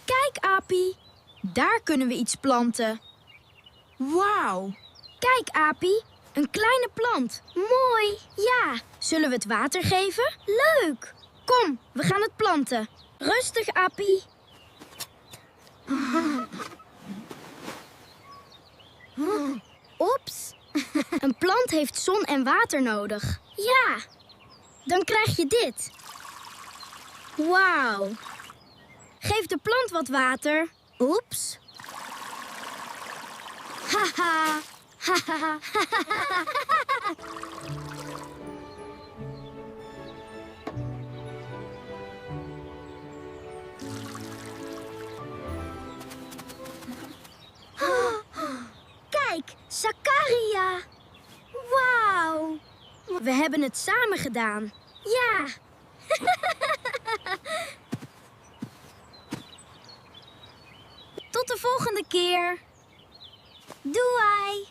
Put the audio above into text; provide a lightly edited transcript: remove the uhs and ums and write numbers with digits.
Kijk, Apie. Daar kunnen we iets planten. Wauw. Kijk, Apie. Een kleine plant. Mooi. Ja. Zullen we het water geven? Leuk. Kom, we gaan het planten. Rustig, Apie. Oeps. Een plant heeft zon en water nodig. Ja. Dan krijg je dit. Wauw. Geef de plant wat water. Oeps. Haha. Haha. Kijk, Sakaria. Wauw. We hebben het samen gedaan. Ja. Tot de volgende keer. Doei.